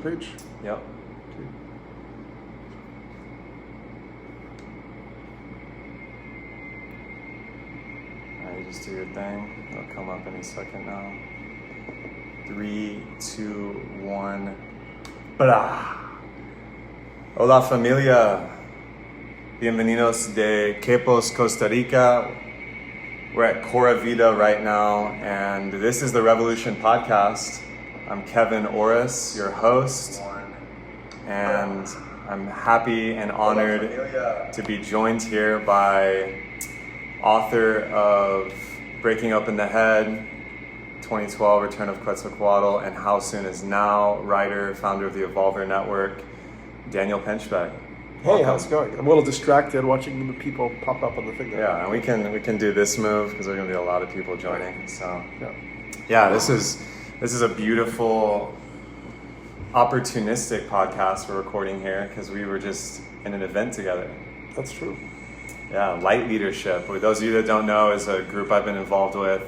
page? Yep. Okay. Alright, you just do your thing. It'll come up any second now. 3, 2, 1. Blah. Hola familia. Bienvenidos de Quepos, Costa Rica. We're at Cora Vida right now, and this is the Revolution Podcast. I'm Kevin Orosz, your host, and I'm happy and honored to be joined here by author of Breaking Open the Head, 2012 Return of Quetzalcoatl, and How Soon Is Now, writer, founder of the Evolver Network, Daniel Pinchbeck. Hey, Welcome. how's it going? I'm a little distracted watching the people pop up on the thing there. Yeah, and we can do this move because there's going to be a lot of people joining. So yeah, this is a beautiful, opportunistic podcast we're recording here because we were just in an event together. That's true. Yeah, Light Leadership. For those of you that don't know, is a group I've been involved with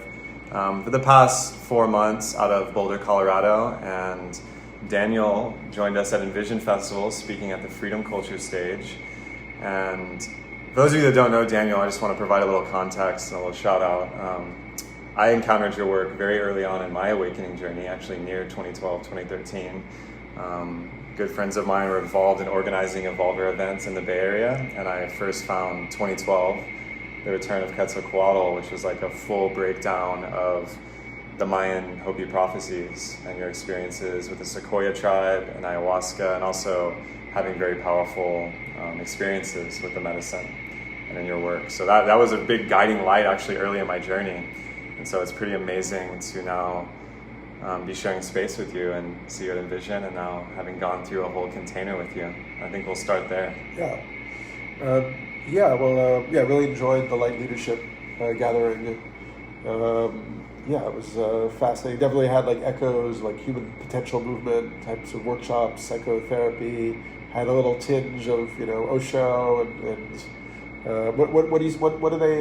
for the past 4 months out of Boulder, Colorado, and Daniel joined us at Envision Festival speaking at the Freedom Culture stage. And for those of you that don't know Daniel, I just want to provide a little context and a little shout out. I encountered your work very early on in my awakening journey, actually near 2012, 2013. Good friends of mine were involved in organizing Evolver events in the Bay Area, and I first found 2012, the Return of Quetzalcoatl, which was like a full breakdown of the Mayan Hopi prophecies and your experiences with the Sequoia tribe and ayahuasca, and also having very powerful experiences with the medicine and in your work. So that was a big guiding light actually early in my journey. And so it's pretty amazing to now be sharing space with you and see you at Envision, and now having gone through a whole container with you. I think we'll start there. I really enjoyed the Light Leadership gathering. It was fascinating. Definitely had like echoes, like human potential movement types of workshops, psychotherapy. Had a little tinge of Osho and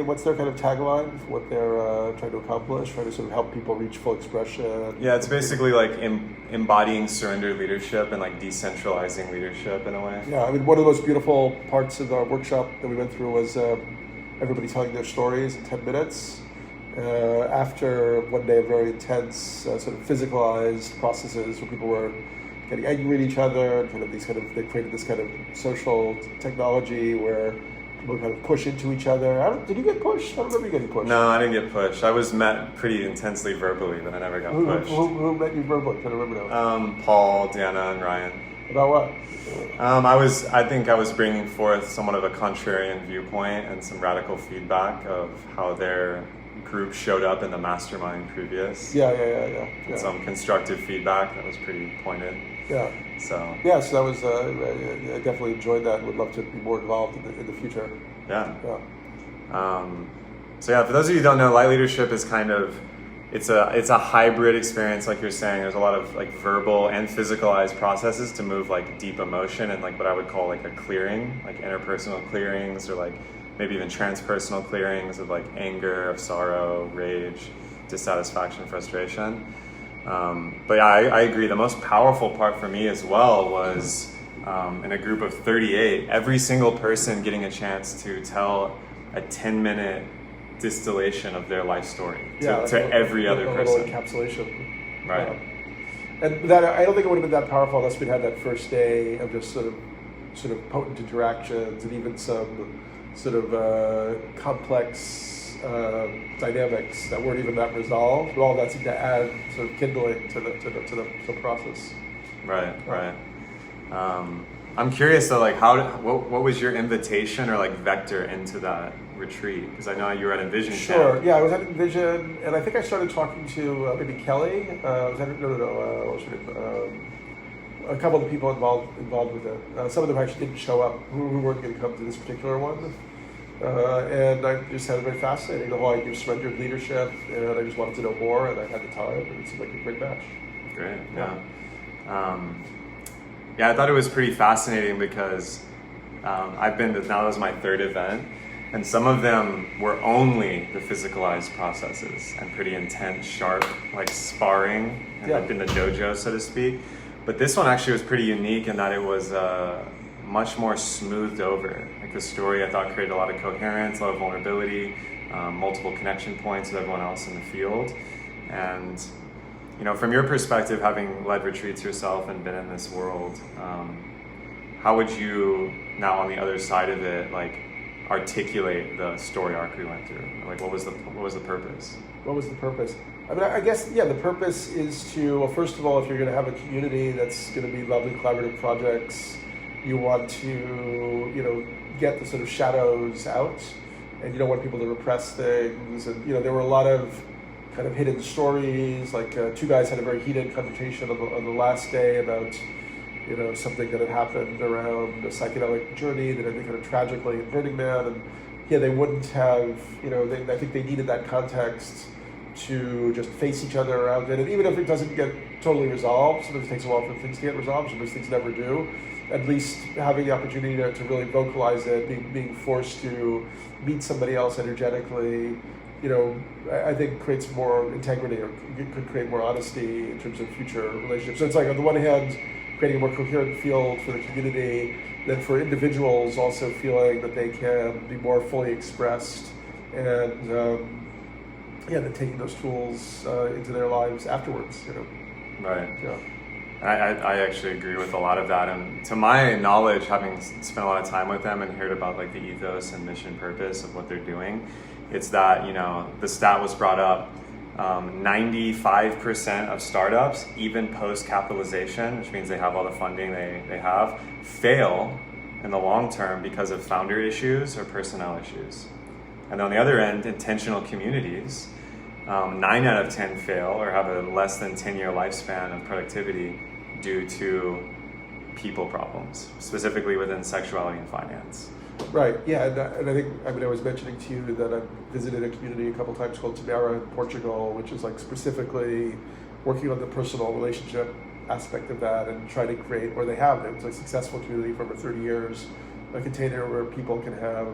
what's their kind of tagline for what they're trying to accomplish, trying to sort of help people reach full expression? Yeah, it's basically like embodying surrendered leadership and like decentralizing leadership in a way. Yeah, I mean, one of the most beautiful parts of our workshop that we went through was everybody telling their stories in 10 minutes. After one day of very intense sort of physicalized processes where people were getting angry at each other, and they created this kind of social technology where people kind of push into each other. Did you get pushed? I don't remember you getting pushed. No, I didn't get pushed. I was met pretty intensely verbally, but I never got pushed. Who met you verbally? I don't remember now. Paul, Deanna, and Ryan. About what? I think I was bringing forth somewhat of a contrarian viewpoint and some radical feedback of how their group showed up in the mastermind previous. Yeah. And some constructive feedback that was pretty pointed. Yeah. So that was, I definitely enjoyed that and would love to be more involved in the future. Yeah. For those of you who don't know, Light Leadership is it's a hybrid experience, like you're saying. There's a lot of like verbal and physicalized processes to move like deep emotion and like what I would call like a clearing, like interpersonal clearings, or like maybe even transpersonal clearings of like anger, of sorrow, rage, dissatisfaction, frustration. I agree. The most powerful part for me as well was in a group of 38, every single person getting a chance to tell a 10-minute distillation of their life story to every other person. A little encapsulation. Right. And that, I don't think it would have been that powerful unless we'd had that first day of just sort of potent interactions and even some sort of complex dynamics that weren't even that resolved. But all that seemed to add sort of kindling to the process. Right. I'm curious though, like what was your invitation or like vector into that retreat? Because I know you were at Envision. Sure. Yeah, I was at Envision, and I think I started talking to maybe Kelly. What was her name? A couple of the people involved with it. Some of them actually didn't show up who weren't going to come to this particular one. And I just had it very fascinating, the whole idea of surrendered leadership, and I just wanted to know more, and I had the time, and it seemed like a great match. Great, yeah. I thought it was pretty fascinating because I've been to, now that was my third event, and some of them were only the physicalized processes and pretty intense, sharp, like sparring, and like in the dojo, so to speak. But this one actually was pretty unique in that it was much more smoothed over. Like the story I thought created a lot of coherence, a lot of vulnerability, multiple connection points with everyone else in the field. And from your perspective, having led retreats yourself and been in this world, how would you now on the other side of it articulate the story arc we went through? Like what was the purpose? What was the purpose? I mean, I guess, the purpose is to, well, first of all, if you're going to have a community that's going to be lovely collaborative projects, you want to, get the sort of shadows out, and you don't want people to repress things. And, there were a lot of kind of hidden stories, like two guys had a very heated confrontation on the last day about, something that had happened around a psychedelic journey that ended kind of tragically in Burning Man. And they wouldn't have, I think they needed that context to just face each other around it. And even if it doesn't get totally resolved, sometimes it takes a while for things to get resolved, sometimes things never do, at least having the opportunity to really vocalize it, being forced to meet somebody else energetically, I think creates more integrity, or could create more honesty in terms of future relationships. So it's like, on the one hand, creating a more coherent field for the community, then for individuals also feeling that they can be more fully expressed, and then taking those tools into their lives afterwards. Right. Yeah. I actually agree with a lot of that, and to my knowledge, having spent a lot of time with them and heard about the ethos and mission purpose of what they're doing, it's that the stat was brought up. 95% of startups, even post-capitalization, which means they have all the funding they have, fail in the long term because of founder issues or personnel issues. And on the other end, intentional communities, 9 out of 10 fail or have a less than 10-year lifespan of productivity due to people problems, specifically within sexuality and finance. Right, yeah, and I think, I was mentioning to you that I visited a community a couple times called Tamara in Portugal, which is specifically working on the personal relationship aspect of that and trying to create, or they have, it's a successful community for over 30 years, a container where people can have,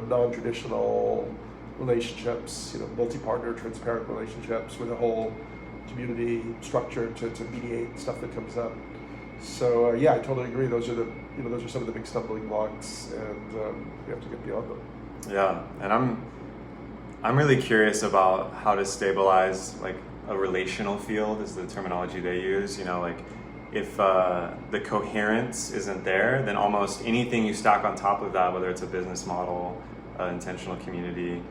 non-traditional relationships, multi-partner, transparent relationships with a whole community structure to mediate stuff that comes up. So I totally agree. Those are some of the big stumbling blocks, and we have to get beyond them. Yeah, and I'm really curious about how to stabilize a relational field is the terminology they use. If the coherence isn't there, then almost anything you stack on top of that, whether it's a business model, an intentional community,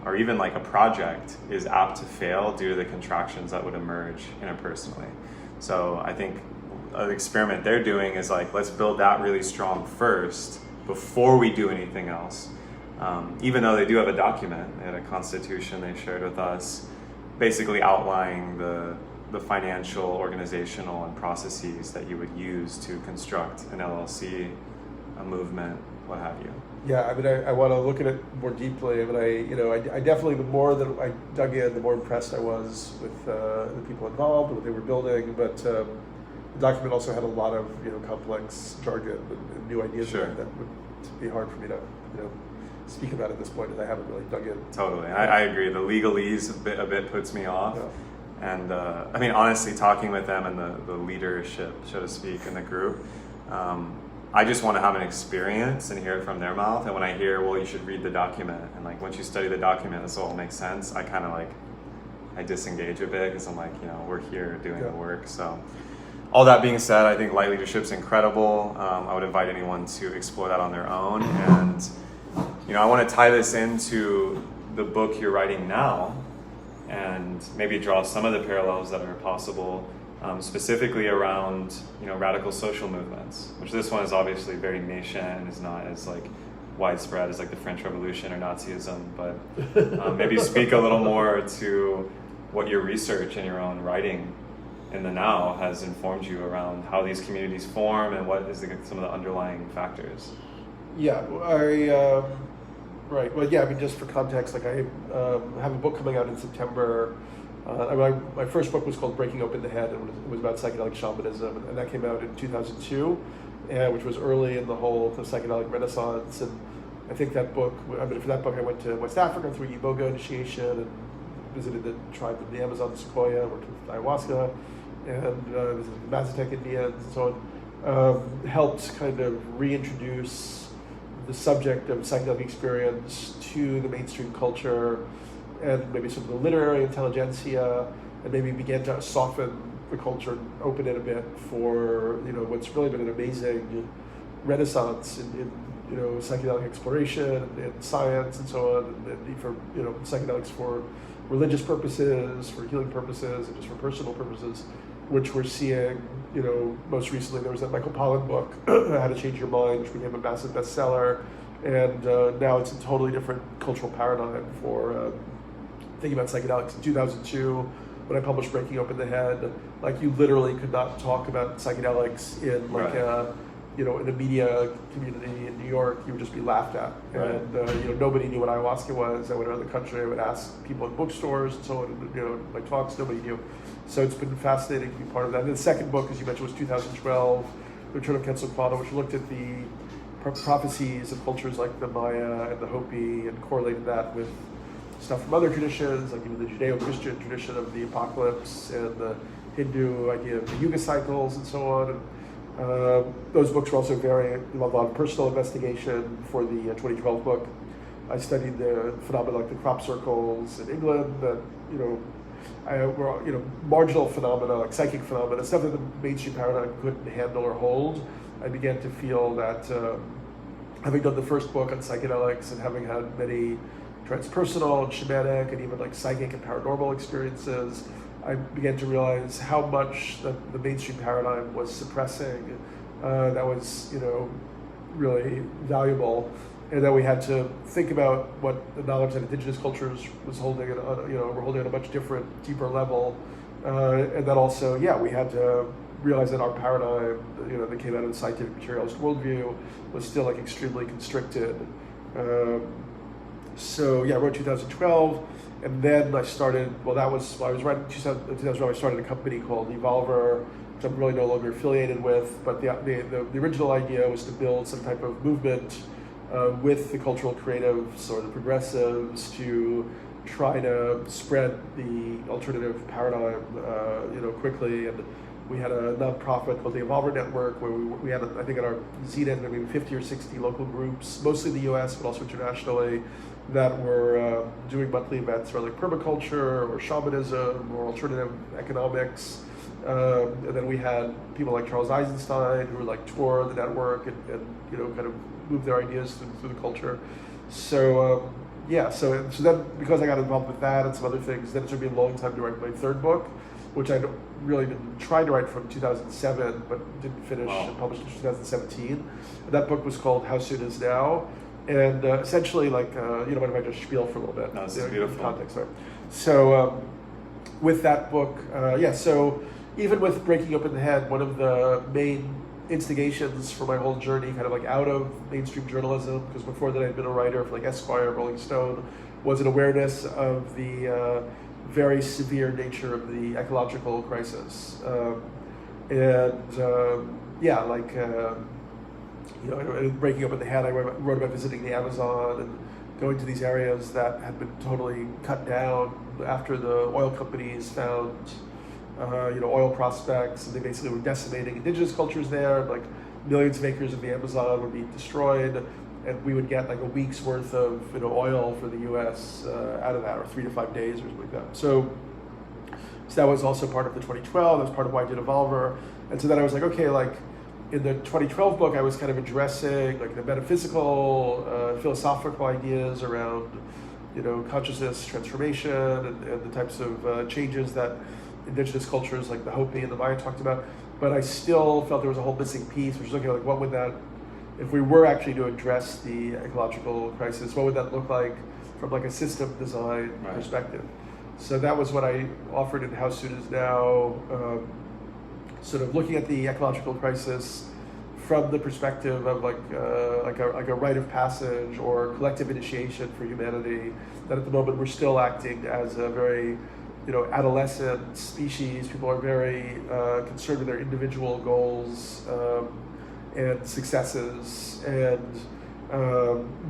or even a project, is apt to fail due to the contractions that would emerge interpersonally. So I think an experiment they're doing is let's build that really strong first before we do anything else. Even though they do have a document, they had a constitution they shared with us, basically outlining the financial, organizational, and processes that you would use to construct an LLC, a movement, what have you. Yeah, I want to look at it more deeply. I definitely, the more that I dug in, the more impressed I was with the people involved and what they were building. But the document also had a lot of complex jargon and new ideas. Sure. That would be hard for me to speak about at this point, as I haven't really dug in. Totally, I agree. The legalese a bit puts me off. Yeah. And honestly, talking with them and the leadership, so to speak, in the group, I just want to have an experience and hear it from their mouth. And when I hear, well, you should read the document, and once you study the document, this all makes sense, I kind of I disengage a bit, because I'm we're here doing the work. So all that being said, I think light leadership's incredible. I would invite anyone to explore that on their own. And I want to tie this into the book you're writing now, and maybe draw some of the parallels that are possible, specifically around radical social movements, which this one is obviously very nascent and is not as widespread as the French Revolution or Nazism, but maybe speak a little more to what your research and your own writing in the now has informed you around how these communities form and what is some of the underlying factors. Yeah, right. Well, yeah, just for context, I have a book coming out in September. My first book was called Breaking Open the Head, and it was about psychedelic shamanism, and that came out in 2002, which was early in the whole psychedelic renaissance. And I think that book, for that book I went to West Africa through Iboga initiation and visited the tribe of the Amazon Sequoia, worked with Ayahuasca, and this is Mazatec Indians and so on, helped kind of reintroduce the subject of psychedelic experience to the mainstream culture and maybe some of the literary intelligentsia, and maybe began to soften the culture and open it a bit for what's really been an amazing renaissance in psychedelic exploration and science and so on, and for psychedelics for religious purposes, for healing purposes, and just for personal purposes, which we're seeing. Most recently there was that Michael Pollan book, How to Change Your Mind, which became a massive bestseller, and now it's a totally different cultural paradigm for thinking about psychedelics. In 2002, when I published Breaking Open the Head, like, you literally could not talk about psychedelics in like in a media community in New York. You would just be laughed at, and nobody knew what ayahuasca was. I went around the country, I would ask people in bookstores and so on, my talks, nobody knew. So it's been fascinating to be part of that. And the second book, as you mentioned, was 2012, The Return of Quetzalcoatl, which looked at the prophecies of cultures like the Maya and the Hopi, and correlated that with stuff from other traditions, like even the Judeo-Christian tradition of the apocalypse and the Hindu idea of the Yuga cycles and so on. And those books were also involved a lot of personal investigation. For the 2012 book, I studied the phenomena like the crop circles in England that were marginal phenomena, like psychic phenomena, stuff that the mainstream paradigm couldn't handle or hold. I began to feel that having done the first book on psychedelics and having had many transpersonal and shamanic and even like psychic and paranormal experiences, I began to realize how much the mainstream paradigm was suppressing that was really valuable, and that we had to think about what the knowledge that indigenous cultures was holding were holding at a much different, deeper level, and that also we had to realize that our paradigm that came out of the scientific materialist worldview was still like extremely constricted. So I wrote 2012, and then I started. Well, that was while I was writing 2012. I started a company called Evolver, which I'm really no longer affiliated with. But the original idea was to build some type of movement with the cultural creatives or the progressives to try to spread the alternative paradigm, quickly. And we had a nonprofit called the Evolver Network, where we had, I think, at our zenith, maybe 50 or 60 local groups, mostly in the U.S. but also internationally, that were doing monthly events around like permaculture or shamanism or alternative economics. And then we had people like Charles Eisenstein who were like tour the network and kind of move their ideas through the culture. So so then, because I got involved with that and some other things, then it took me a long time to write my third book, which I'd really been trying to write from 2007 but didn't finish and published in 2017. And that book was called How Soon Is Now. And essentially, like, what if I just spiel for a little bit? No, this is beautiful. Context, right? So with that book, so even with Breaking Open the Head, one of the main instigations for my whole journey, kind of like out of mainstream journalism, because before that I'd been a writer for like Esquire, Rolling Stone, was an awareness of the very severe nature of the ecological crisis. Breaking Open the Head, I wrote about visiting the Amazon and going to these areas that had been totally cut down after the oil companies found oil prospects, and they basically were decimating indigenous cultures there. Like millions of acres of the Amazon would be destroyed, and we would get like a week's worth of oil for the U.S. Out of that, or 3 to 5 days or something like that. So that was also part of the 2012. That was part of why I did Evolver. And so then I was like, okay, like in the 2012 book, I was kind of addressing like the metaphysical, philosophical ideas around consciousness transformation and the types of changes that indigenous cultures like the Hopi and the Maya talked about. But I still felt there was a whole missing piece, which was looking like, what would that, if we were actually to address the ecological crisis, what would that look like from like a system design perspective? So that was what I offered in How Soon Is Now, sort of looking at the ecological crisis from the perspective of like a rite of passage or collective initiation for humanity. That at the moment we're still acting as a very adolescent species. People are very concerned with their individual goals and successes, and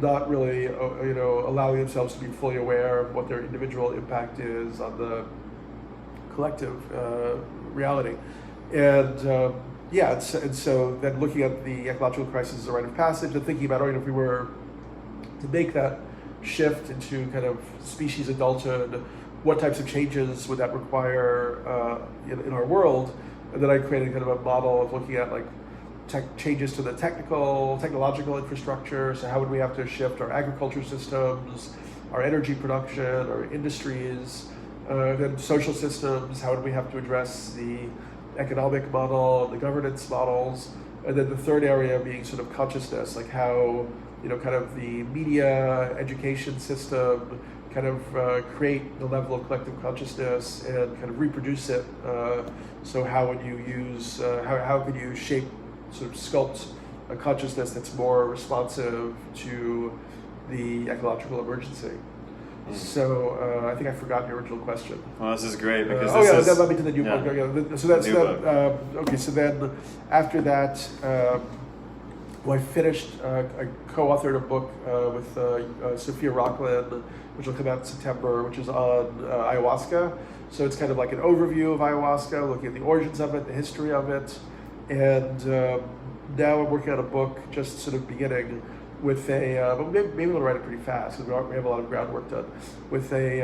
not really allowing themselves to be fully aware of what their individual impact is on the collective reality. And and so then looking at the ecological crisis as a rite of passage and thinking about, if we were to make that shift into kind of species adulthood, what types of changes would that require in our world? And then I created kind of a model of looking at like changes to the technological infrastructure. So how would we have to shift our agriculture systems, our energy production, our industries, then social systems, how would we have to address the economic model, the governance models, and then the third area being sort of consciousness, like how, kind of the media, education system kind of create the level of collective consciousness and kind of reproduce it. So how would you use, how could you shape, sort of sculpt a consciousness that's more responsive to the ecological emergency? So I think I forgot your original question. Well, this is great because that led me to the new book. Yeah. So that's okay. So then after that, I finished. I co-authored a book with Sophia Rockland, which will come out in September, which is on ayahuasca. So it's kind of like an overview of ayahuasca, looking at the origins of it, the history of it, and now I'm working on a book, just sort of beginning with but maybe we'll write it pretty fast because we have a lot of groundwork done, with a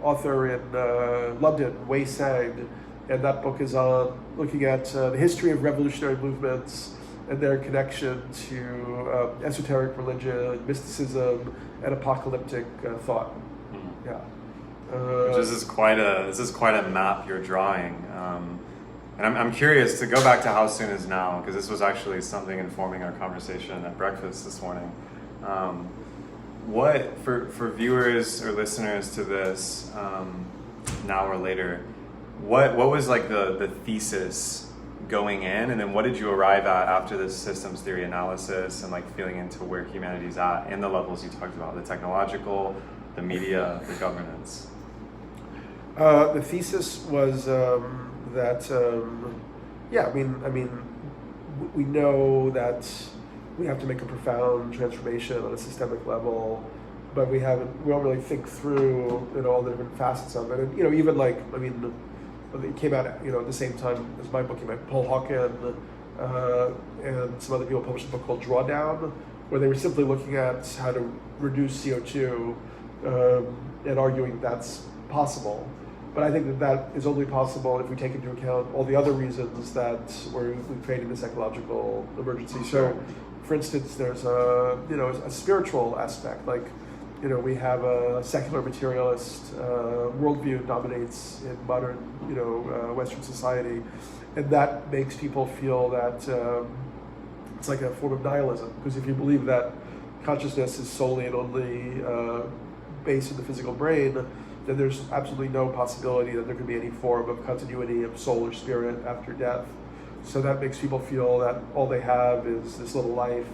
author in London, Wei Sang, and that book is on looking at the history of revolutionary movements and their connection to esoteric religion, mysticism, and apocalyptic thought. Yeah. This is quite a map you're drawing. And I'm curious to go back to how soon is now, because this was actually something informing our conversation at breakfast this morning. What, for viewers or listeners to this, now or later, what was like the thesis going in, and then what did you arrive at after this systems theory analysis and like feeling into where humanity's at in the levels you talked about, the technological, the media, the governance? The thesis was that we know that we have to make a profound transformation on a systemic level, but we don't really think through all the different facets of it. And even it came out at the same time as my book came out. Paul Hawken and some other people published a book called Drawdown, where they were simply looking at how to reduce CO2 and arguing that's possible. But I think that is only possible if we take into account all the other reasons that we created this ecological emergency. So, for instance, there's a spiritual aspect. Like, we have a secular materialist worldview dominates in modern, Western society, and that makes people feel that it's like a form of nihilism. Because if you believe that consciousness is solely and only based in the physical brain, then there's absolutely no possibility that there could be any form of continuity of soul or spirit after death. So that makes people feel that all they have is this little life,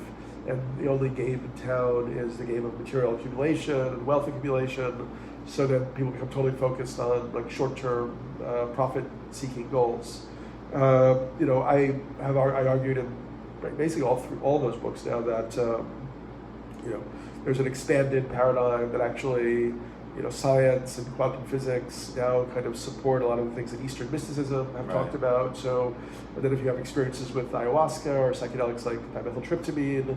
and the only game in town is the game of material accumulation and wealth accumulation. So then people become totally focused on like short-term profit-seeking goals. I argued in basically all those books now that there's an expanded paradigm that actually science and quantum physics now kind of support a lot of the things that Eastern mysticism have talked about. So, and then if you have experiences with ayahuasca or psychedelics like dimethyltryptamine,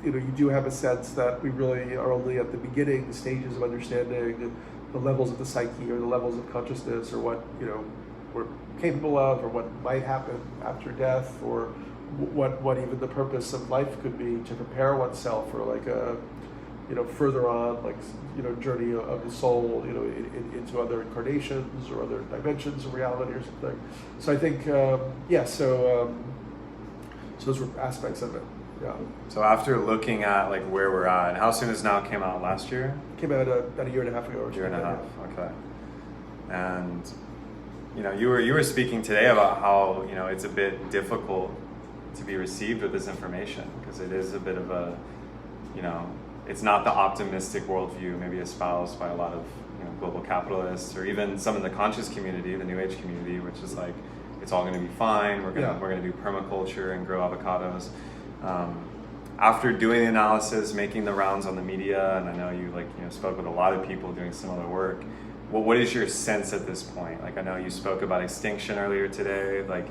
you do have a sense that we really are only at the beginning stages of understanding the levels of the psyche or the levels of consciousness, or what we're capable of, or what might happen after death, or what even the purpose of life could be, to prepare oneself for like a further on, journey of the soul, into other incarnations or other dimensions of reality or something. So I think, so those were aspects of it. Yeah. So after looking at like where we're at, and How Soon Is Now came out last year? Came out about a year and a half ago. Year and a half. Okay. And you were speaking today about how it's a bit difficult to be received with this information, because it is a bit of a it's not the optimistic worldview maybe espoused by a lot of global capitalists, or even some in the conscious community, the New Age community, which is like, it's all going to be fine. We're gonna do permaculture and grow avocados. After doing the analysis, making the rounds on the media, and I know you spoke with a lot of people doing similar work. what is your sense at this point? Like, I know you spoke about extinction earlier today. Like,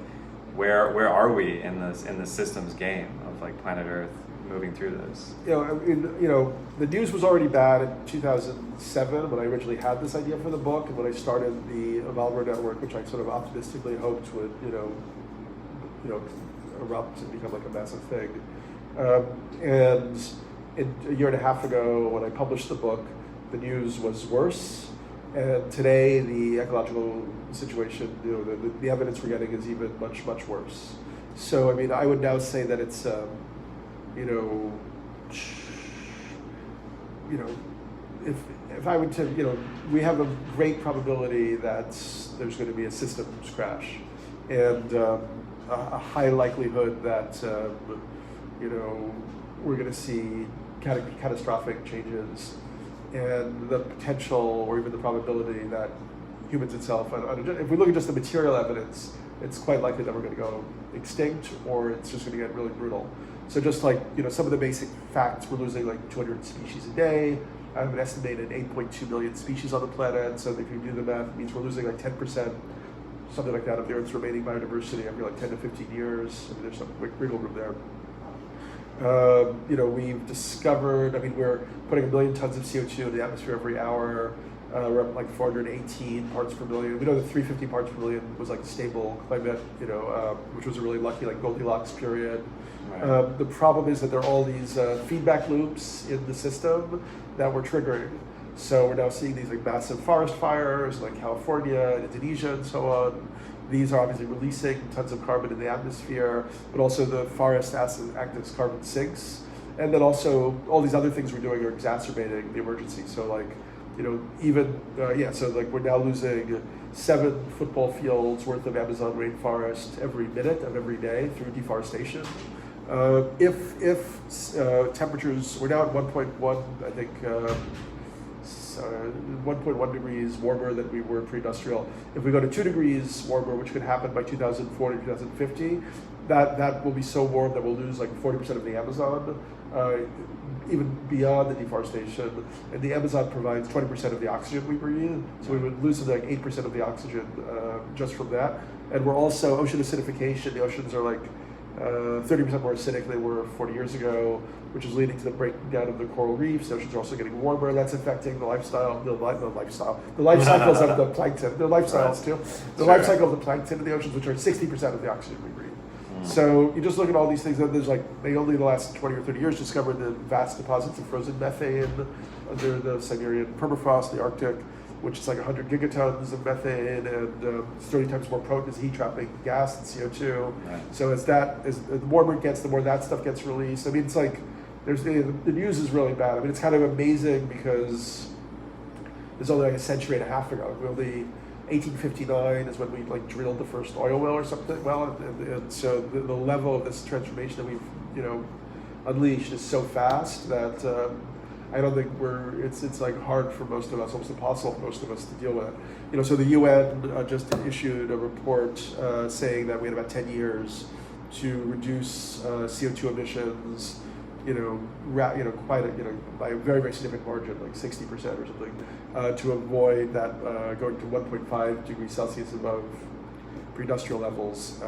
where are we in the systems game of like planet Earth moving through this? The news was already bad in 2007 when I originally had this idea for the book, and when I started the Evolver Network, which I sort of optimistically hoped would, erupt and become like a massive thing. And a year and a half ago, when I published the book, the news was worse. And today, the ecological situation, the evidence we're getting is even much, much worse. So, I mean, I would now say that it's, if I were to, we have a great probability that there's going to be a systems crash, and a high likelihood that, we're going to see catastrophic changes, and the potential or even the probability that humans itself, if we look at just the material evidence, it's quite likely that we're going to go extinct, or it's just going to get really brutal. So just like, some of the basic facts, we're losing like 200 species a day. I have an estimated 8.2 million species on the planet. So if you do the math, it means we're losing like 10%, something like that, of the Earth's remaining biodiversity every like 10 to 15 years. I mean, there's some wiggle room there. We've discovered, we're putting 1 million tons of CO2 in the atmosphere every hour. We're up like 418 parts per million. We know that 350 parts per million was like a stable climate, which was a really lucky like Goldilocks period. Right. The problem is that there are all these feedback loops in the system that we're triggering. So we're now seeing these like massive forest fires like California and Indonesia and so on. These are obviously releasing tons of carbon in the atmosphere, but also the forest act as carbon sinks. And then also all these other things we're doing are exacerbating the emergency. So like, so like we're now losing 7 football fields worth of Amazon rainforest every minute of every day through deforestation. If temperatures, we're now at 1.1, I think, 1.1 degrees warmer than we were pre-industrial. If we go to 2 degrees warmer, which could happen by 2040, 2050, that will be so warm that we'll lose like 40% of the Amazon, even beyond the deforestation. And the Amazon provides 20% of the oxygen we breathe, so we would lose like 8% of the oxygen just from that. And we're also, ocean acidification, the oceans are like 30% more acidic than they were 40 years ago, which is leading to the breaking down of the coral reefs. The oceans are also getting warmer. That's affecting the life cycles of the plankton, the lifestyles too. The life cycle of the plankton in the oceans, which are 60% of the oxygen we breathe. So you just look at all these things, and there's like, they only in the last 20 or 30 years discovered the vast deposits of frozen methane under the Siberian permafrost, the Arctic, which is like 100 gigatons of methane, and it's 30 times more potent as heat-trapping gas and CO2. Right. So as the warmer it gets, the more that stuff gets released. I mean, it's like, the news is really bad. I mean, it's kind of amazing because there's only like a century and a half ago. 1859 is when we like drilled the first oil well or something. And so the level of this transformation that we've unleashed is so fast that I don't think it's like hard for most of us, almost impossible for most of us to deal with it. So the UN just issued a report saying that we had about 10 years to reduce CO2 emissions, by a very, very significant margin, like 60% or something, to avoid that going to 1.5 degrees Celsius above pre-industrial levels.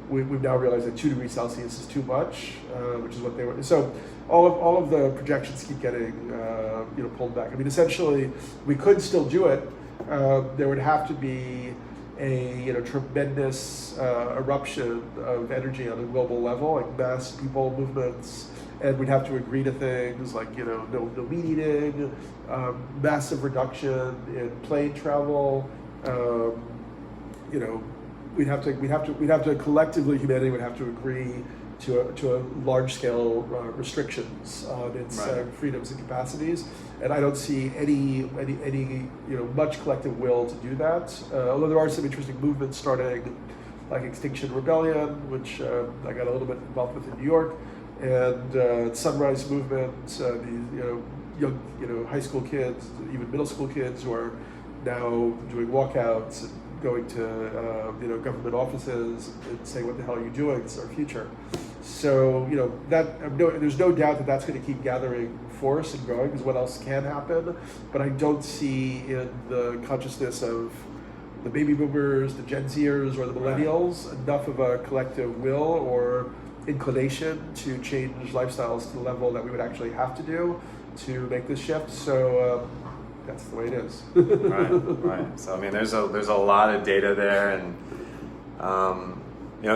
We've now realized that 2 degrees Celsius is too much, which is what they were. So all of the projections keep getting pulled back. I mean, essentially, we could still do it. There would have to be a tremendous eruption of energy on a global level, like mass people movements, and we'd have to agree to things like no meat eating, massive reduction in plane travel. We'd have to collectively, humanity would have to agree to a large scale restrictions on its freedoms and capacities, and I don't see any much collective will to do that. Although there are some interesting movements starting, like Extinction Rebellion, which I got a little bit involved with in New York, and Sunrise Movement. These young high school kids, even middle school kids, who are now doing walkouts and going to government offices and saying, "What the hell are you doing? It's our future." So, there's no doubt that that's going to keep gathering force and growing, because what else can happen? But I don't see in the consciousness of the baby boomers, the Gen Zers, or the millennials enough of a collective will or inclination to change lifestyles to the level that we would actually have to do to make this shift. So that's the way it is. Right. So I mean, there's a lot of data there, and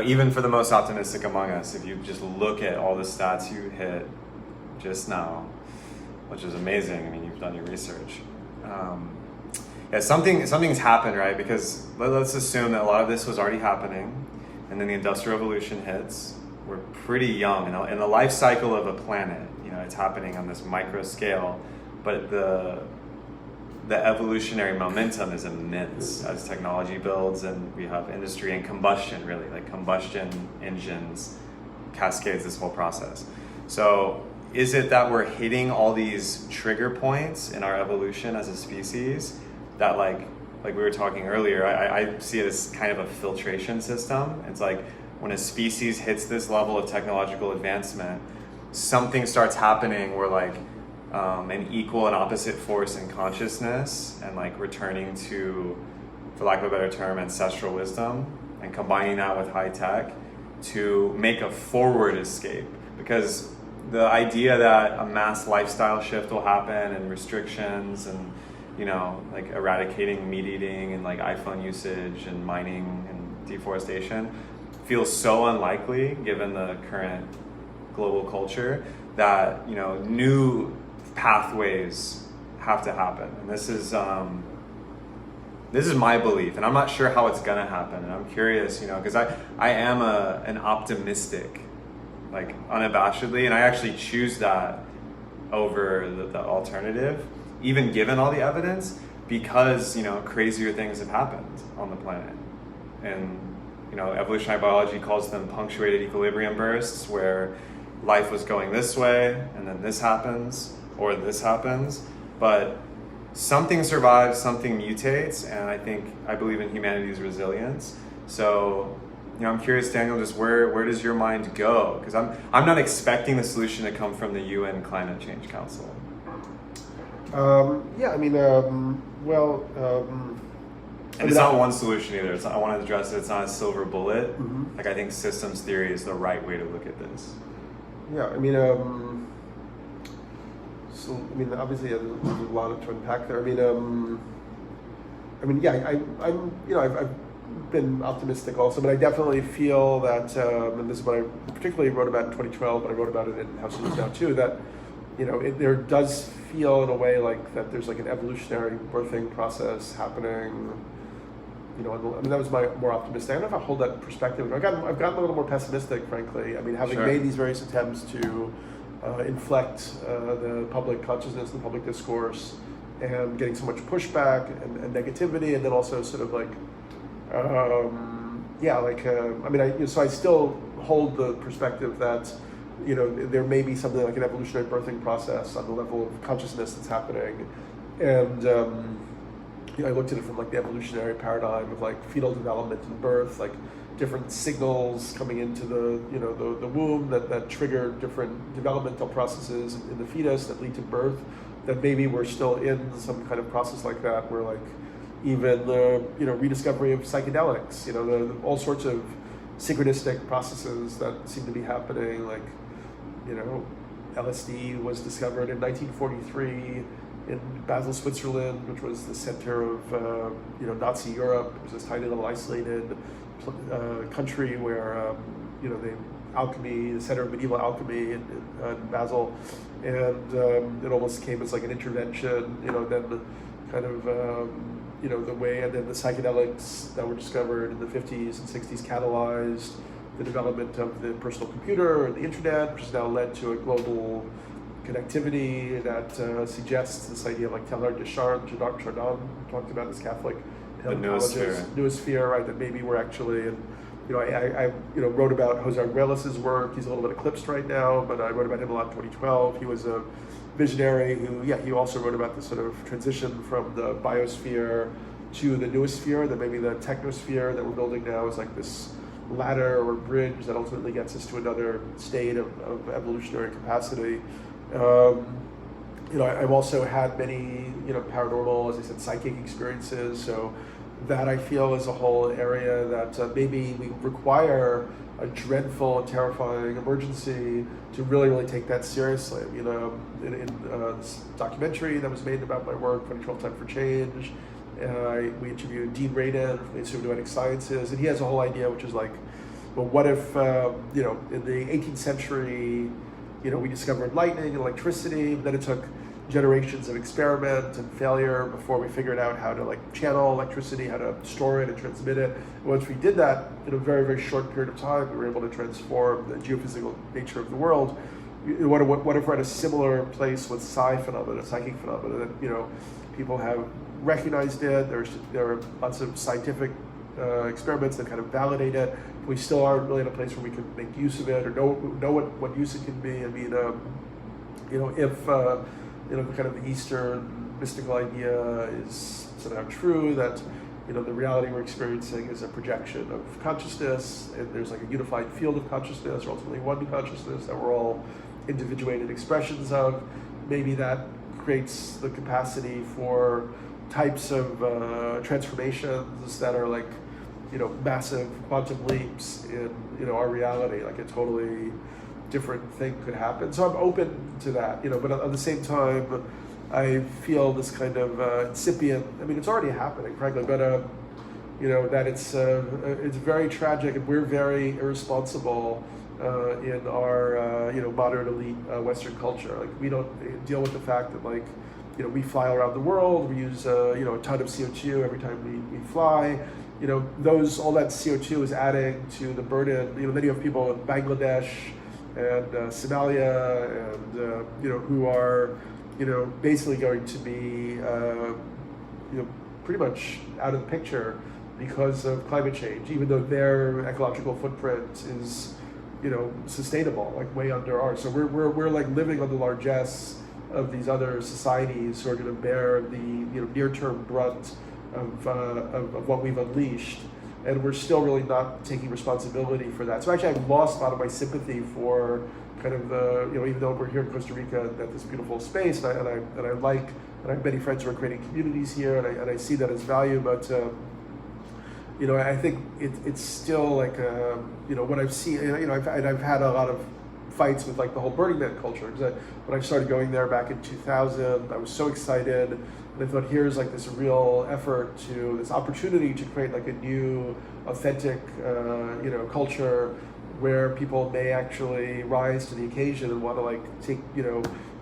even for the most optimistic among us, if you just look at all the stats you hit just now, which is amazing. I mean, you've done your research. Something's happened, right? Because let's assume that a lot of this was already happening, and then the Industrial Revolution hits. We're pretty young in the life cycle of a planet. It's happening on this micro scale, but the evolutionary momentum is immense as technology builds, and we have industry and combustion, really, like combustion engines cascades this whole process. So is it that we're hitting all these trigger points in our evolution as a species that like we were talking earlier, I see it as kind of a filtration system. It's like when a species hits this level of technological advancement, something starts happening where like an equal and opposite force in consciousness, and like returning to, for lack of a better term, ancestral wisdom, and combining that with high tech to make a forward escape. Because the idea that a mass lifestyle shift will happen, and restrictions, and like eradicating meat eating and like iPhone usage and mining and deforestation feels so unlikely given the current global culture, that new pathways have to happen. And this is my belief, and I'm not sure how it's gonna happen, and I'm curious, because I am an optimistic, like unabashedly, and I actually choose that over the alternative, even given all the evidence, because crazier things have happened on the planet. And evolutionary biology calls them punctuated equilibrium bursts, where life was going this way and then this happens, or this happens, but something survives, something mutates, and I believe in humanity's resilience. So I'm curious, Daniel, just where does your mind go? Because I'm not expecting the solution to come from the UN Climate Change Council. And it's not one solution either. I want to address it. It's not a silver bullet. Mm-hmm. Like, I think systems theory is the right way to look at this. Yeah, obviously there's a lot to unpack there. I've been optimistic also, but I definitely feel that, and this is what I particularly wrote about in 2012, but I wrote about it in House of News now too, that there does feel in a way like that there's like an evolutionary birthing process happening. That was my more optimistic. I don't know if I hold that perspective. I've gotten a little more pessimistic, frankly. Having made these various attempts to inflect the public consciousness, the public discourse, and getting so much pushback and negativity, and then also sort of like, so I still hold the perspective that, there may be something like an evolutionary birthing process on the level of consciousness that's happening, and I looked at it from like the evolutionary paradigm of like fetal development and birth, like different signals coming into the womb that trigger different developmental processes in the fetus that lead to birth. That maybe we're still in some kind of process like that, where like even the rediscovery of psychedelics, all sorts of synchronistic processes that seem to be happening, like LSD was discovered in 1943 in Basel, Switzerland, which was the center of Nazi Europe. It was this tiny little isolated country where the center of medieval alchemy in Basel, and it almost came as like an intervention. Then kind of the way, and then the psychedelics that were discovered in the 50s and 60s catalyzed the development of the personal computer and the internet, which has now led to a global connectivity that suggests this idea of like Teilhard de Chardin talked about, this Catholic noosphere, right? That maybe we're actually, and I wrote about Jose Arguelles' work. He's a little bit eclipsed right now, but I wrote about him a lot in 2012. He was a visionary who, he also wrote about the sort of transition from the biosphere to the noosphere, that maybe the technosphere that we're building now is like this ladder or bridge that ultimately gets us to another state of evolutionary capacity. I've also had many, paranormal, as I said, psychic experiences. So that I feel is a whole area that maybe we require a dreadful and terrifying emergency to really, really take that seriously. In this documentary that was made about my work, 2012 Time for Change, we interviewed Dean Radin from the Institute of Noetic Sciences, and he has a whole idea, which is like, well, what if, in the 18th century, we discovered lightning and electricity, but then it took generations of experiment and failure before we figured out how to channel electricity, how to store it and transmit it. And once we did that in a very, very short period of time, we were able to transform the geophysical nature of the world. What if we're at a similar place with psychic phenomena that people have recognized it? There are lots of scientific experiments that kind of validate it. We still aren't really in a place where we can make use of it or know what use it can be. I mean, if kind of the Eastern mystical idea is somehow true, that the reality we're experiencing is a projection of consciousness, and there's a unified field of consciousness, or ultimately one consciousness that we're all individuated expressions of. Maybe that creates the capacity for types of transformations that are massive quantum leaps in our reality. A totally different thing could happen. So I'm open to that, but at the same time, I feel this kind of incipient, it's already happening, frankly, but that it's very tragic, and we're very irresponsible in our modern elite Western culture. We don't deal with the fact that we fly around the world, we use a ton of CO2 every time we fly. All that CO2 is adding to the burden. Then you have people in Bangladesh and Somalia, and who are basically going to be pretty much out of the picture because of climate change, even though their ecological footprint is sustainable, way under ours. So we're living on the largesse of these other societies who are going to bear the near-term brunt of what we've unleashed. And we're still really not taking responsibility for that. So actually, I've lost a lot of my sympathy for kind of the, even though we're here in Costa Rica at this beautiful space, and I have many friends who are creating communities here, and I see that as value. But I think it's still what I've seen. I've had a lot of fights with the whole Burning Man culture. Because when I started going there back in 2000, I was so excited. And I thought, here's this real effort this opportunity to create a new, authentic, culture where people may actually rise to the occasion and want to take,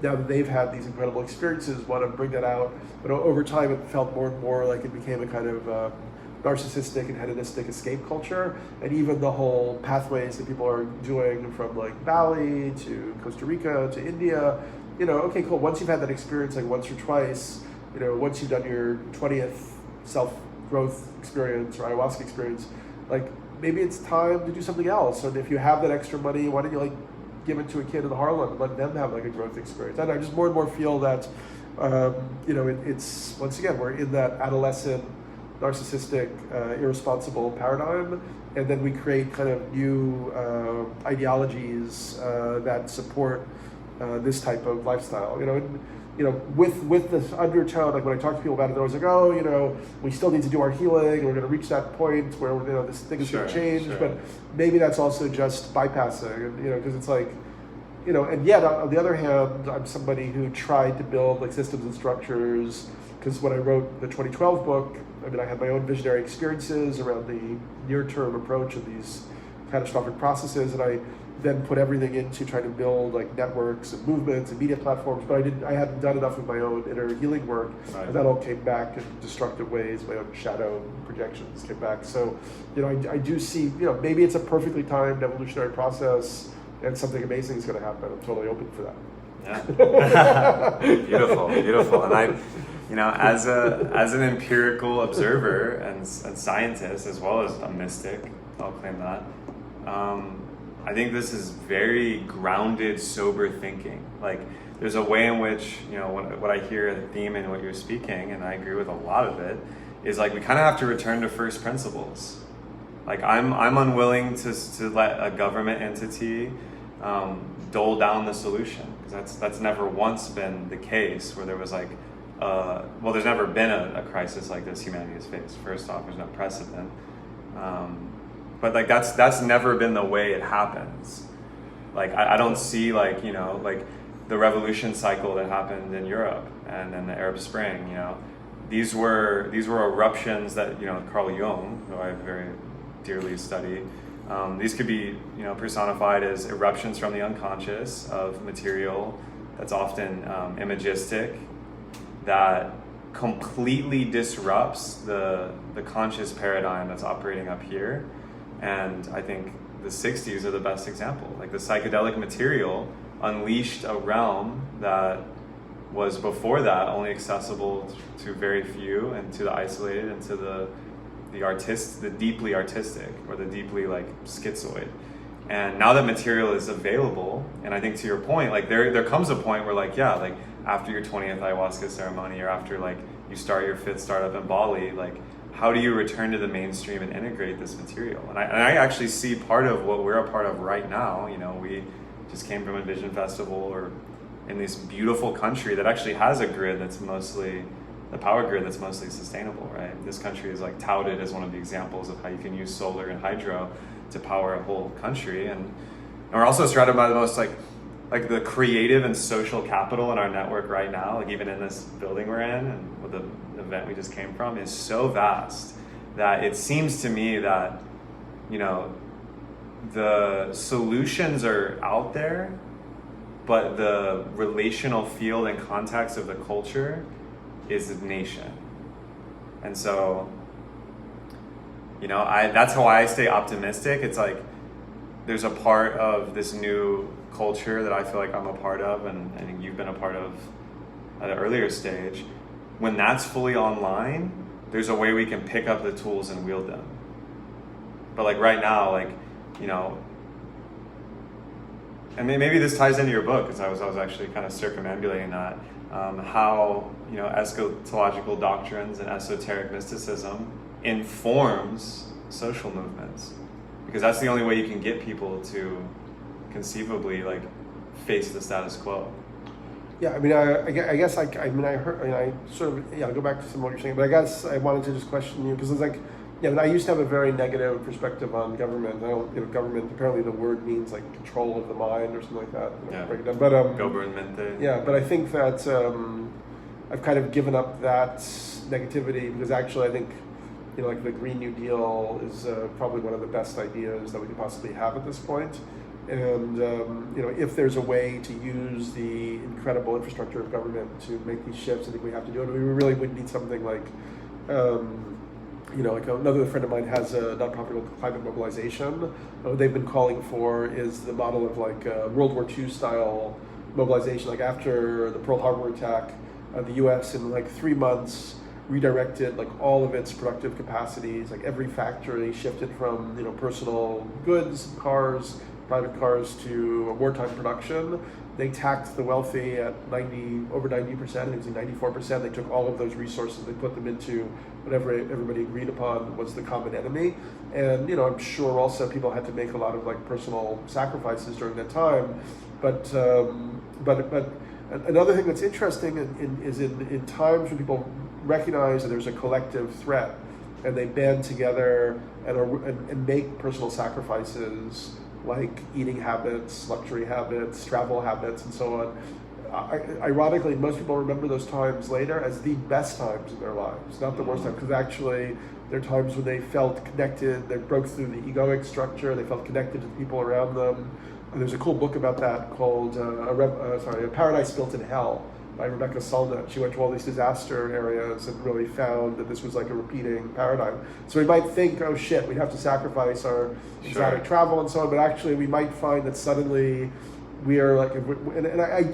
now that they've had these incredible experiences, want to bring that out. But over time, it felt more and more like it became a kind of narcissistic and hedonistic escape culture. And even the whole pathways that people are doing from Bali to Costa Rica to India, okay, cool. Once you've had that experience once or twice, once you've done your 20th self-growth experience or ayahuasca experience, maybe it's time to do something else. And if you have that extra money, why don't you give it to a kid in Harlem and let them have a growth experience? And I just more and more feel that, it's, once again, we're in that adolescent, narcissistic, irresponsible paradigm. And then we create kind of new ideologies that support this type of lifestyle, with this undertone. When I talk to people about it, they're always we still need to do our healing. We're going to reach that point where this thing is going to change. Sure. But maybe that's also just bypassing, because it's and yet on the other hand, I'm somebody who tried to build systems and structures. Because when I wrote the 2012 book, I had my own visionary experiences around the near-term approach of these catastrophic processes, and I then put everything into trying to build networks and movements and media platforms, but I hadn't done enough of my own inner healing work. Right. And that all came back in destructive ways. My own shadow projections came back. So, I do see, maybe it's a perfectly timed evolutionary process and something amazing is going to happen. I'm totally open for that. Yeah. Beautiful. And I, as an empirical observer and scientist, as well as a mystic, I'll claim that, I think this is very grounded, sober thinking. There's a way in which, what I hear the theme in what you're speaking, and I agree with a lot of it, is we kind of have to return to first principles. Like I'm unwilling to let a government entity dole down the solution, because that's never once been the case where there was like, well, there's never been a crisis like this humanity has faced. First off, there's no precedent. But like that's never been the way it happens. Like I don't see like, you know, like the revolution cycle that happened in Europe and then the Arab Spring, you know, these were eruptions that, you know, Carl Jung, who I very dearly study, these could be, you know, personified as eruptions from the unconscious of material that's often imagistic, that completely disrupts the conscious paradigm that's operating up here. And I think the 60s are the best example. Like the psychedelic material unleashed a realm that was before that only accessible to very few and to the isolated and to the deeply artistic or the deeply like schizoid. And now that material is available, and I think to your point, like there comes a point where like, yeah, like after your 20th ayahuasca ceremony or after like you start your 5th startup in Bali, like how do you return to the mainstream and integrate this material? And I actually see part of what we're a part of right now. You know, we just came from a Vision Festival or in this beautiful country that actually has a grid that's mostly, the power grid that's mostly sustainable, right? This country is like touted as one of the examples of how you can use solar and hydro to power a whole country. And we're also surrounded by the most like the creative and social capital in our network right now, like even in this building we're in and with the event we just came from, is so vast that it seems to me that, you know, the solutions are out there, but the relational field and context of the culture is the nation. And so, you know, that's how I stay optimistic. It's like there's a part of this new culture that I feel like I'm a part of, and I think you've been a part of at an earlier stage. When that's fully online, there's a way we can pick up the tools and wield them. But like right now, like, you know, and maybe this ties into your book, because I was actually kind of circumambulating that, how, you know, eschatological doctrines and esoteric mysticism informs social movements, because that's the only way you can get people to conceivably like face the status quo. Yeah, I mean, I guess I heard, I sort of, I'll go back to some of what you're saying, but I guess I wanted to just question you, because it's like, yeah, I mean, I used to have a very negative perspective on government. I don't, you know, government, apparently the word means like control of the mind or something like that. Yeah. Break it down. But, Governmente. yeah, but I think that I've kind of given up that negativity, because actually I think, you know, like the Green New Deal is probably one of the best ideas that we could possibly have at this point. And, you know, if there's a way to use the incredible infrastructure of government to make these shifts, I think we have to do it. We really would need something like, you know, like another friend of mine has a nonprofit called Climate Mobilization. What they've been calling for is the model of like World War II style mobilization. Like after the Pearl Harbor attack, the US in like 3 months redirected like all of its productive capacities. Like every factory shifted from, you know, personal goods, cars, private cars to wartime production. They taxed the wealthy at over 90%, I think it was like 94%. They took all of those resources, they put them into whatever everybody agreed upon was the common enemy. And, you know, I'm sure also people had to make a lot of like personal sacrifices during that time. But another thing that's interesting is in times when people recognize that there's a collective threat and they band together and make personal sacrifices, like eating habits, luxury habits, travel habits, and so on. Ironically, most people remember those times later as the best times in their lives, not the worst time, because actually they're times when they felt connected, they broke through the egoic structure, they felt connected to the people around them. And there's a cool book about that called A Paradise Built in Hell by Rebecca Solnit. She went to all these disaster areas and really found that this was like a repeating paradigm. So we might think, oh shit, we'd have to sacrifice our exotic travel and so on, but actually we might find that suddenly we are like,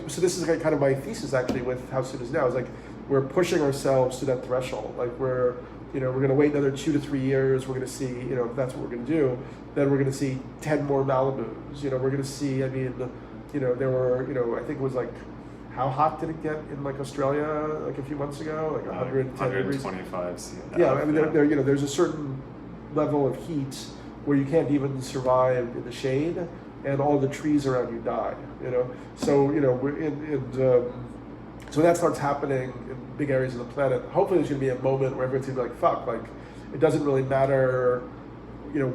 so this is like kind of my thesis actually with How Soon Is Now, is like we're pushing ourselves to that threshold. Like we're going to wait another 2 to 3 years, we're going to see, you know, if that's what we're going to do, then we're going to see 10 more Malibus. You know, we're going to see, I mean, you know, there were, you know, I think it was like, how hot did it get in like Australia like a few months ago? Like 110 degrees? 125 degrees. Yeah, I mean, there, you know, there's a certain level of heat where you can't even survive in the shade, and all the trees around you die. So so that starts happening in big areas of the planet. Hopefully, there's going to be a moment where everyone's going to be like, "Fuck!" Like, it doesn't really matter,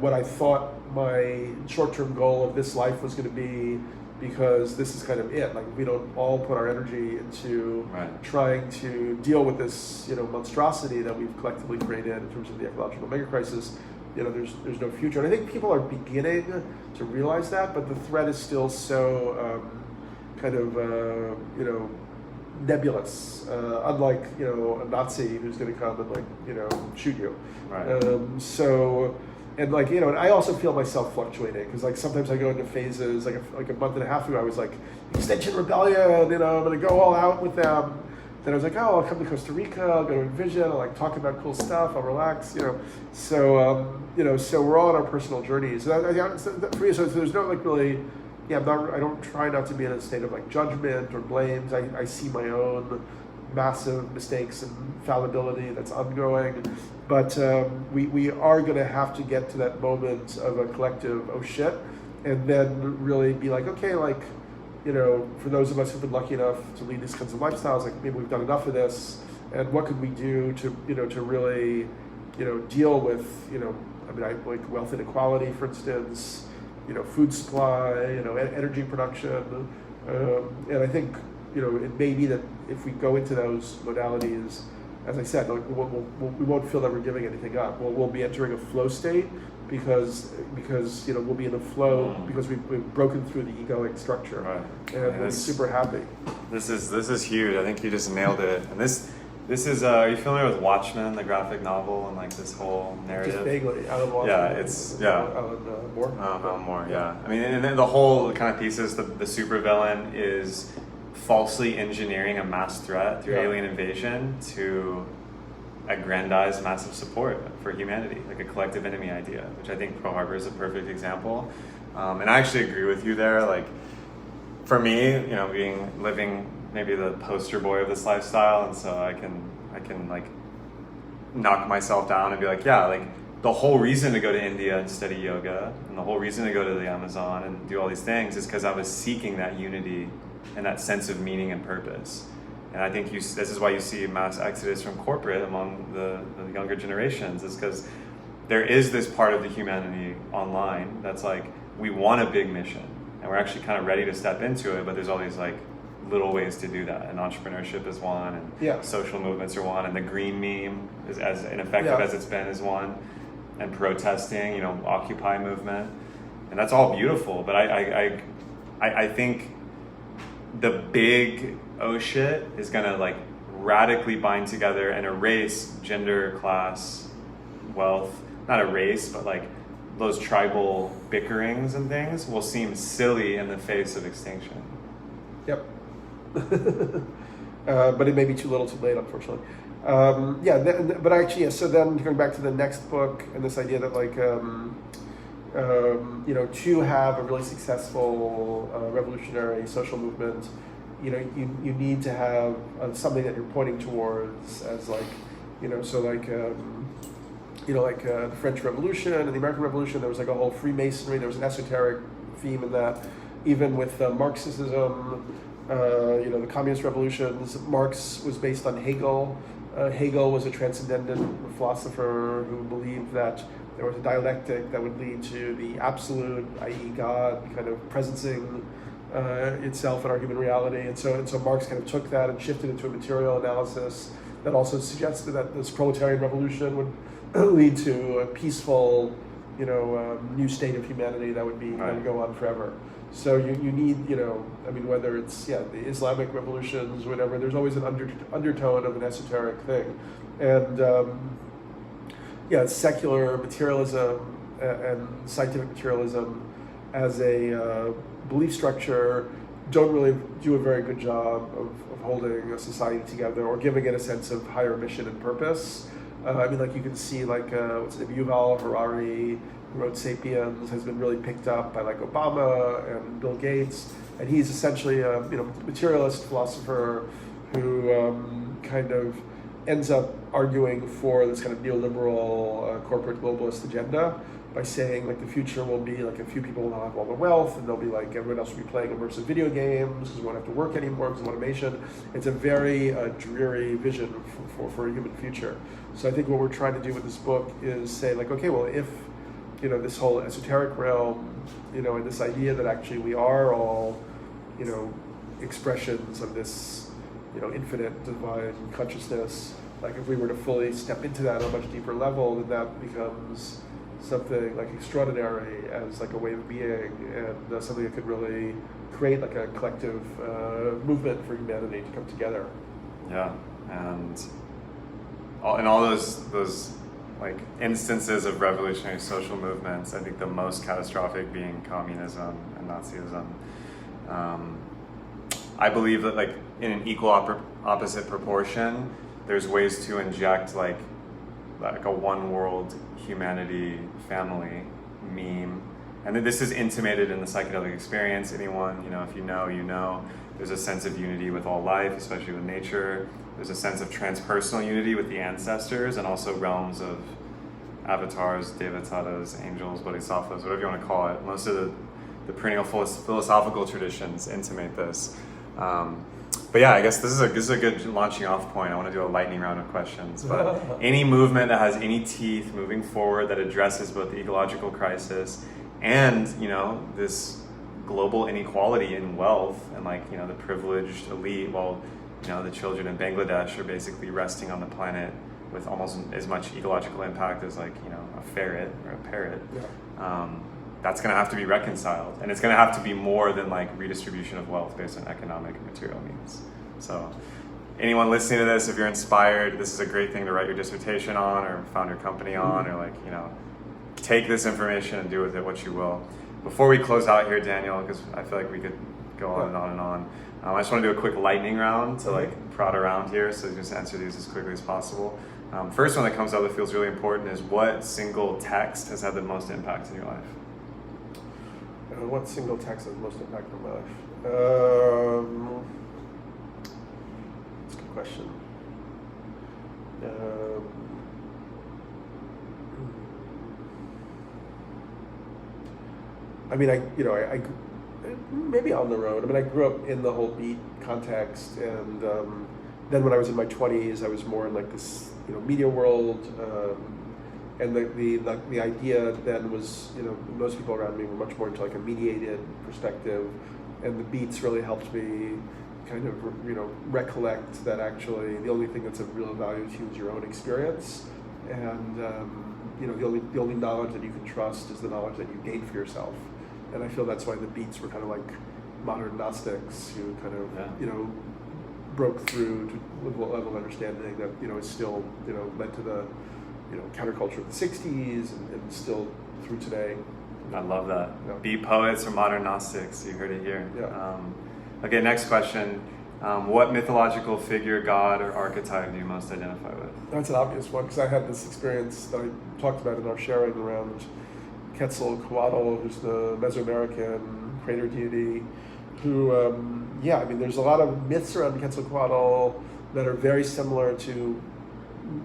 what I thought my short-term goal of this life was going to be, because this is kind of it. Like, we don't all put our energy into trying to deal with this, monstrosity that we've collectively created in terms of the ecological mega crisis. There's no future. And I think people are beginning to realize that, but the threat is still so nebulous. Unlike a Nazi who's going to come and shoot you. Right. And I also feel myself fluctuating, because sometimes I go into phases. Like a month and a half ago, I was like, Extinction Rebellion, I'm going to go all out with them. Then I was like, I'll come to Costa Rica, I'll go to Envision, I'll talk about cool stuff, I'll relax, So we're all on our personal journeys. So there's no really, I don't try not to be in a state of judgment or blames. I see my own massive mistakes and fallibility that's ongoing. But we are going to have to get to that moment of a collective, oh shit, and then really be like, okay, for those of us who've been lucky enough to lead these kinds of lifestyles, maybe we've done enough of this, and what could we do to really, deal with, wealth inequality, for instance, food supply, energy production, and I think, it may be that if we go into those modalities, as I said, we won't feel that we're giving anything up. We'll be entering a flow state because we'll be in a flow because we've broken through the egoic structure, and we'll be super happy. This is huge. I think you just nailed it. And this is are you familiar with Watchmen, the graphic novel, and this whole narrative? Just vaguely. Alan Watchmen. Alan Moore. Alan Moore. Yeah. I mean, and then the whole kind of thesis, the supervillain is falsely engineering a mass threat through alien invasion to aggrandize massive support for humanity, like a collective enemy idea, which I think Pearl Harbor is a perfect example. And I actually agree with you there. For me, living maybe the poster boy of this lifestyle, and so I can knock myself down and be the whole reason to go to India and study yoga, and the whole reason to go to the Amazon and do all these things, is because I was seeking that unity and that sense of meaning and purpose. And I think this is why you see mass exodus from corporate among the younger generations, is because there is this part of the humanity online that's we want a big mission, and we're actually kind of ready to step into it, but there's all these little ways to do that, and entrepreneurship is one, and social movements are one, and the green meme is as ineffective as it's been is one, and protesting, Occupy movement, and that's all beautiful, but I think the big oh shit is gonna radically bind together and erase gender, class, wealth, not erase, but those tribal bickerings and things will seem silly in the face of extinction. Yep. But it may be too little too late, unfortunately. But actually, so then going back to the next book and this idea that to have a really successful revolutionary social movement, you need to have something that you're pointing towards as the French Revolution and the American Revolution. There was a whole Freemasonry. There was an esoteric theme in that. Even with Marxism, the communist revolutions, Marx was based on Hegel. Hegel was a transcendent philosopher who believed that there was a dialectic that would lead to the absolute, i.e. God, kind of presencing itself in our human reality. And so Marx kind of took that and shifted into a material analysis that also suggested that this proletarian revolution would lead to a peaceful, new state of humanity that would go on forever. So you need, whether it's the Islamic revolutions, whatever, there's always an undertone of an esoteric thing. And secular materialism and scientific materialism as a belief structure don't really do a very good job of holding a society together or giving it a sense of higher mission and purpose. You can see what's it, Yuval Harari, who wrote *Sapiens*, has been really picked up by Obama and Bill Gates, and he's essentially a materialist philosopher who kind of ends up arguing for this kind of neoliberal corporate globalist agenda. by saying like the future will be like a few people will have all the wealth, and they'll be like everyone else will be playing immersive video games because we won't have to work anymore because of automation. It's a very dreary vision for a human future. So I think what we're trying to do with this book is say like, okay, well, if this whole esoteric realm, and this idea that actually we are all, expressions of this, infinite divine consciousness, like if we were to fully step into that on a much deeper level, then that becomes something like extraordinary as like a way of being, and something that could really create like a collective movement for humanity to come together. Yeah, and all those like instances of revolutionary social movements, I think the most catastrophic being communism and Nazism. I believe that like in an equal opposite proportion, there's ways to inject like a one world humanity family meme. And this is intimated in the psychedelic experience. Anyone, if you know, there's a sense of unity with all life, especially with nature. There's a sense of transpersonal unity with the ancestors, and also realms of avatars, devatatas, angels, bodhisattvas, whatever you want to call it. Most of the perennial philosophical traditions intimate this. But yeah, I guess this is a good launching off point. I want to do a lightning round of questions. But any movement that has any teeth moving forward that addresses both the ecological crisis and this global inequality in wealth and the privileged elite, while the children in Bangladesh are basically resting on the planet with almost as much ecological impact as a ferret or a parrot. Yeah. That's going to have to be reconciled, and it's going to have to be more than redistribution of wealth based on economic and material means. So anyone listening to this, if you're inspired, this is a great thing to write your dissertation on or found your company on, or take this information and do with it what you will. Before we close out here, Daniel, because I feel like we could go on and on and on, I just want to do a quick lightning round to prod around here, so just answer these as quickly as possible. First one that comes up that feels really important is, what single text has had the most impact in your life? What single text has the most impact on my life? That's a good question. I mean, I maybe on the road. I mean, I grew up in the whole beat context, and then when I was in my 20s, I was more in this media world. And the idea then was, most people around me were much more into a mediated perspective, and the beats really helped me kind of, recollect that actually the only thing that's of real value to you is your own experience, and the only knowledge that you can trust is the knowledge that you gain for yourself. And I feel that's why the beats were kind of like modern Gnostics, who kind of broke through to a level of understanding that is still led to the counterculture of the 60s and still through today. I love that. Yeah. Be poets or modern Gnostics. You heard it here. Yeah. Okay, next question. What mythological figure, god, or archetype do you most identify with? That's an obvious one, because I had this experience that I talked about in our sharing around Quetzalcoatl, who's the Mesoamerican crater deity, who, there's a lot of myths around Quetzalcoatl that are very similar to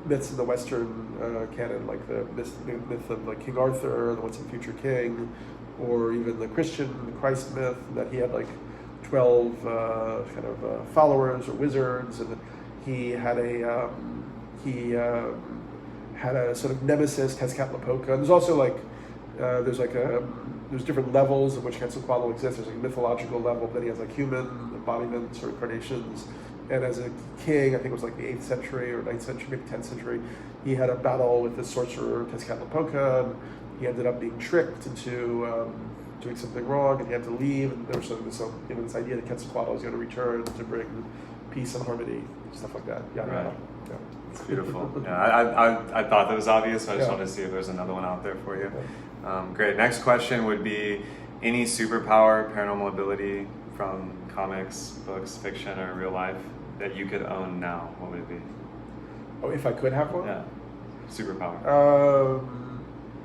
myths in the Western canon, like the myth of King Arthur, the Once and Future King, or even the Christian Christ myth that he had 12 followers or wizards, and he had a sort of nemesis, Tezcatlipoca. And there's also there's different levels of which Quetzalcoatl exists. There's a mythological level, then he has human embodiments or incarnations. And as a king, I think it was the 8th century or 9th century, maybe 10th century, he had a battle with the sorcerer Tezcatlipoca, and he ended up being tricked into doing something wrong, and he had to leave. And there was this idea that Quetzalcoatl was going to return to bring peace and harmony, stuff like that. Yeah, right. Yeah. It's beautiful. Yeah, I thought that was obvious, so I just wanted to see if there's another one out there for you. Yeah. Great. Next question would be, any superpower, paranormal ability from comics, books, fiction, or real life that you could own now? What would it be? Oh, if I could have one? Yeah. Superpower.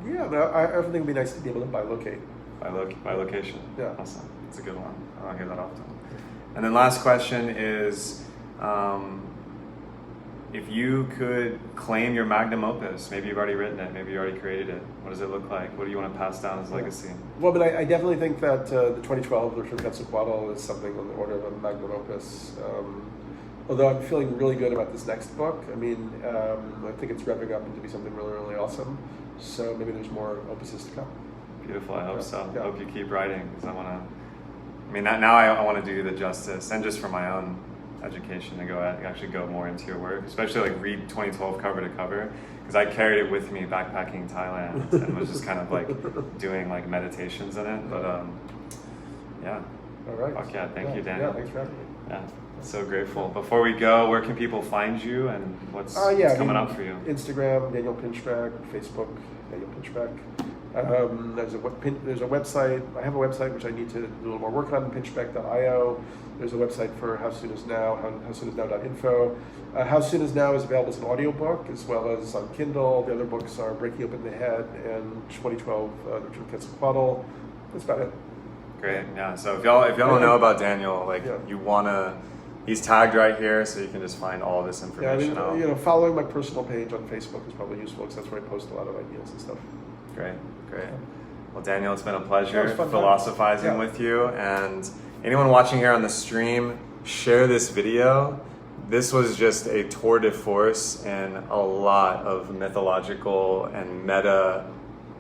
I think it would be nice to be able to bilocate. By location? Yeah. Awesome. That's a good one. I don't hear that often. And then last question is, if you could claim your magnum opus, maybe you've already written it, maybe you already created it. What does it look like? What do you want to pass down as legacy? Well, but I definitely think that the 2012 version of Quetzalcoatl is something on the order of a magnum opus. Although I'm feeling really good about this next book. I mean, I think it's revving up into be something really, really awesome. So maybe there's more opuses to come. Beautiful. I hope so. Yeah. I hope you keep writing, because I want to. I mean, now I want to do you the justice, and just for my own education, to actually go more into your work, especially like read 2012 cover to cover, because I carried it with me backpacking Thailand and was just kind of like doing like meditations in it. But yeah. All right. Fuck yeah. Thank you, Daniel. Yeah, thanks for having me. Yeah. So grateful. Before we go, where can people find you, and what's coming up for you? Instagram, Daniel Pinchbeck. Facebook, Daniel Pinchbeck. There's a website. I have a website which I need to do a little more work on, pinchbeck.io. There's a website for How Soon Is Now, howsoonisnow.info. How Soon Is Now is available as an audiobook as well as on Kindle. The other books are Breaking Open the Head and 2012, The Return of Quetzalcoatl. That's about it. Great, yeah. So if y'all don't know about Daniel, you wanna, he's tagged right here, so you can just find all this information out. Following my personal page on Facebook is probably useful because that's where I post a lot of ideas and stuff. Great. Well, Daniel, it's been a pleasure fun philosophizing with you. And anyone watching here on the stream, share this video. This was just a tour de force in a lot of mythological and meta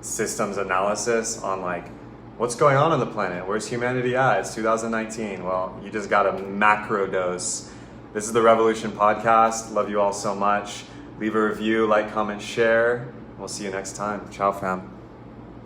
systems analysis on like, what's going on the planet? Where's humanity at? It's 2019. Well, you just got a macro dose. This is the Revolution Podcast. Love you all so much. Leave a review, like, comment, share. We'll see you next time. Ciao, fam.